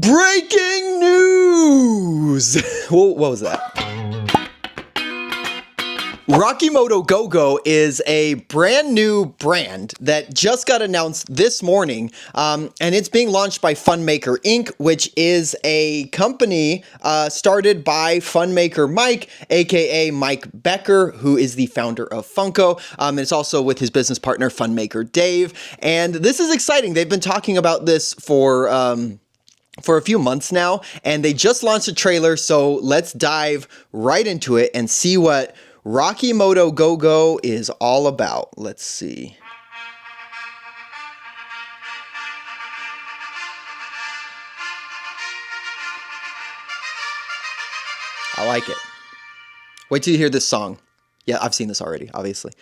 Breaking news! Well, what was that? Rokimoto Go-Go is a brand new brand that just got announced this morning, and it's being launched by Funmaker Inc., which is a company started by Funmaker Mike, aka Mike Becker, who is the founder of Funko. And it's also with his business partner, Funmaker Dave. And this is exciting. They've been talking about this for a few months now, and they just launched a trailer, so let's dive right into it and see what Rokimoto Go-Go is all about. Let's see. I like it. Wait till you hear this song. Yeah, I've seen this already, obviously.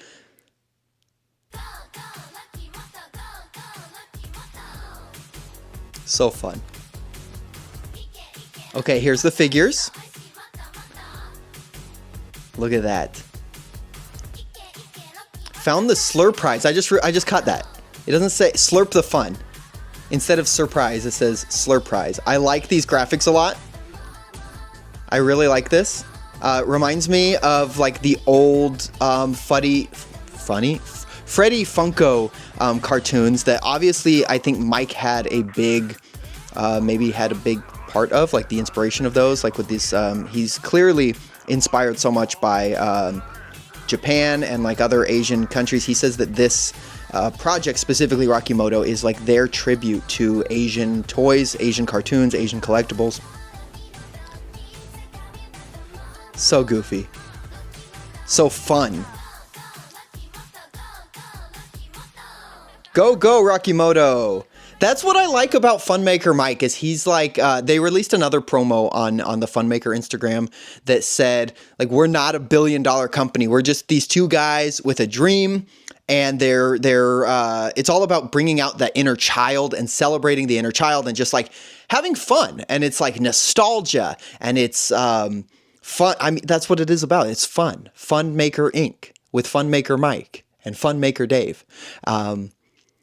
So fun. Okay, here's the figures. Look at that. Found the slurp prize. I just caught that. It doesn't say slurp the fun. Instead of surprise, it says slurp prize. I like these graphics a lot. I really like this. Reminds me of like the old Freddy Funko cartoons that obviously I think Mike had a big, maybe had a big part of, like the inspiration of those, like with this, he's clearly inspired so much by Japan and like other Asian countries. He says that this project, specifically Rokimoto, is like their tribute to Asian toys, Asian cartoons, Asian collectibles. So goofy. So fun. Go, go, Rokimoto! That's what I like about Funmaker Mike, is he's like, they released another promo on the Funmaker Instagram that said, like, we're not a billion-dollar company. We're just these two guys with a dream, and it's all about bringing out that inner child and celebrating the inner child and just like having fun. And it's like nostalgia, and it's fun. I mean, that's what it is about. It's fun. Funmaker Inc. with Funmaker Mike and Funmaker Dave.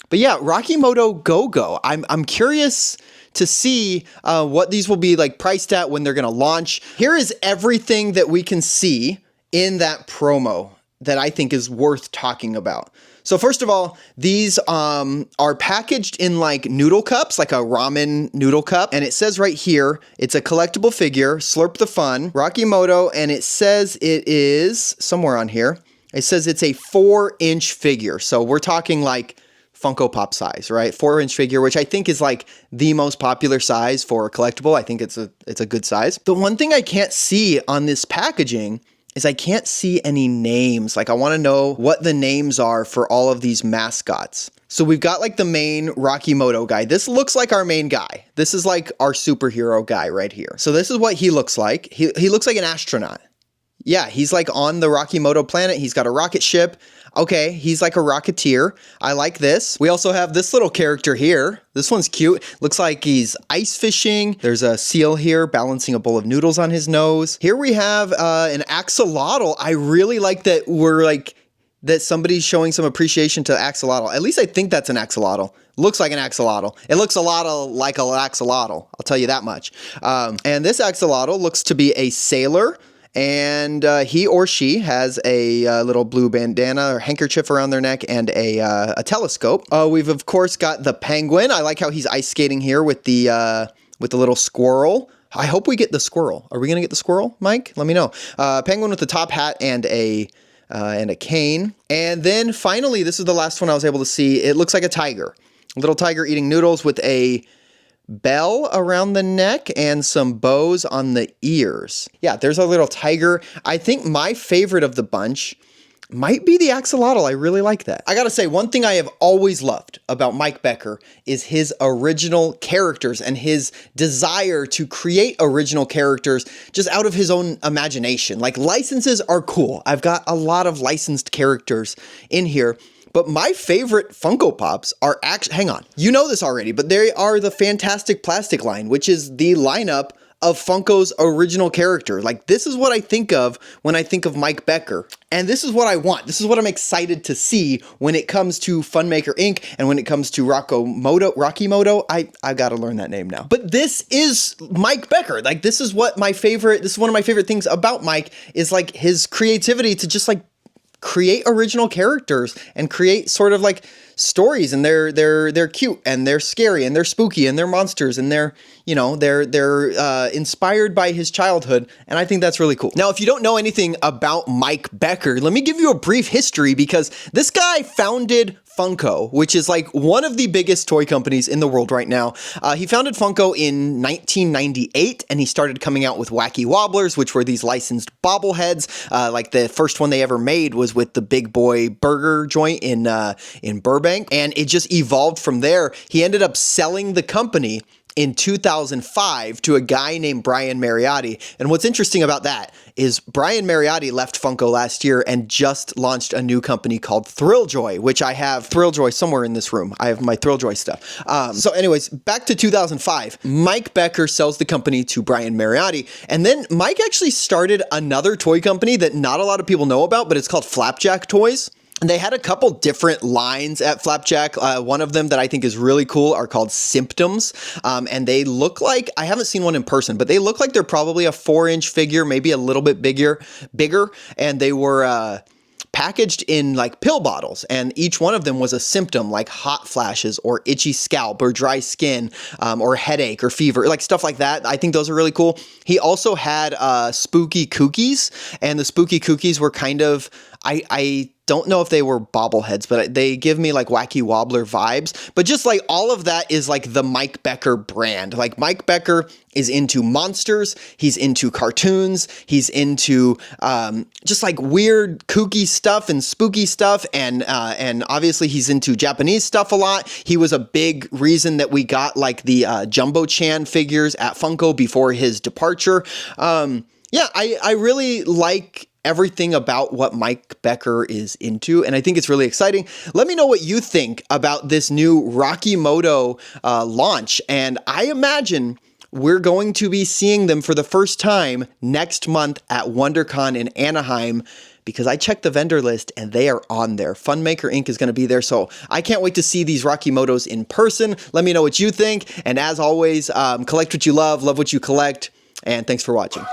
But yeah, Rokimoto Go-Go. I'm curious to see what these will be like priced at when they're going to launch. Here is everything that we can see in that promo that I think is worth talking about. So first of all, these are packaged in like noodle cups, like a ramen noodle cup. And it says right here, it's a collectible figure, Slurp the Fun, Rokimoto, and it says it is, somewhere on here, it says it's a 4-inch figure. So we're talking like Funko Pop size, right? 4-inch figure, which I think is like the most popular size for a collectible. I think it's a good size. The one thing I can't see on this packaging is I can't see any names. Like I want to know what the names are for all of these mascots. So we've got like the main Rokimoto guy. This looks like our main guy. This is like our superhero guy right here. So this is what he looks like. He looks like an astronaut. Yeah, he's like on the Rokimoto planet. He's got a rocket ship. Okay, he's like a rocketeer. I like this. We also have this little character here. This one's cute. Looks like he's ice fishing. There's a seal here balancing a bowl of noodles on his nose. Here we have an axolotl. I really like that that somebody's showing some appreciation to axolotl. At least I think that's an axolotl. Looks like an axolotl. It looks a lot like an axolotl. I'll tell you that much. And this axolotl looks to be a sailor. And he or she has a little blue bandana or handkerchief around their neck and a telescope. We've of course got the penguin. I like how he's ice skating here with the little squirrel. I hope we get the squirrel. Are we gonna get the squirrel, Mike? Let me know. Penguin with the top hat and a cane. And then finally, this is the last one I was able to see. It looks like a tiger. A little tiger eating noodles with a bell around the neck and some bows on the ears. Yeah, there's a little tiger. I think my favorite of the bunch might be the axolotl. I really like that. I gotta say, one thing I have always loved about Mike Becker is his original characters and his desire to create original characters just out of his own imagination. Like, licenses are cool. I've got a lot of licensed characters in here. But my favorite Funko Pops are actually, hang on, you know this already, but they are the Fantastic Plastic line, which is the lineup of Funko's original character. Like, this is what I think of when I think of Mike Becker. And this is what I want. This is what I'm excited to see when it comes to Funmaker Inc. and when it comes to Rokimoto. I gotta learn that name now. But this is Mike Becker. Like, this is one of my favorite things about Mike, is like his creativity to just like create original characters and create sort of like stories, and they're cute and they're scary and they're spooky and they're monsters and they're inspired by his childhood, and I think that's really cool. Now, if you don't know anything about Mike Becker, let me give you a brief history, because this guy founded Funko, which is like one of the biggest toy companies in the world right now. He founded Funko in 1998, and he started coming out with Wacky Wobblers, which were these licensed bobbleheads. Like the first one they ever made was with the Big Boy Burger joint in Burbank, and it just evolved from there. He ended up selling the company in 2005 to a guy named Brian Mariotti. And what's interesting about that is Brian Mariotti left Funko last year and just launched a new company called Thrilljoy, which I have Thrilljoy somewhere in this room. I have my Thrilljoy stuff. So anyways, back to 2005, Mike Becker sells the company to Brian Mariotti. And then Mike actually started another toy company that not a lot of people know about, but it's called Flapjack Toys. And they had a couple different lines at Flapjack. One of them that I think is really cool are called Symptoms. And they look like, I haven't seen one in person, but they look like they're probably a 4-inch figure, maybe a little bit bigger. And they were packaged in like pill bottles, and each one of them was a symptom, like hot flashes or itchy scalp or dry skin, or headache or fever, like stuff like that. I think those are really cool. He also had spooky cookies, and the spooky cookies were kind of, I don't know if they were bobbleheads, but they give me like Wacky Wobbler vibes. But just like all of that is like the Mike Becker brand. Like, Mike Becker is into monsters, he's into cartoons, he's into just like weird kooky stuff and spooky stuff, and obviously he's into Japanese stuff a lot. He was a big reason that we got like the Jumbo-chan figures at Funko before his departure. Yeah, I really like everything about what Mike Becker is into, and I think it's really exciting. Let me know what you think about this new Rokimoto launch, and I imagine we're going to be seeing them for the first time next month at WonderCon in Anaheim, because I checked the vendor list and they are on there. Funmaker Inc. is going to be there, so I can't wait to see these Rokimotos in person. Let me know what you think, and as always, collect what you love what you collect, and thanks for watching.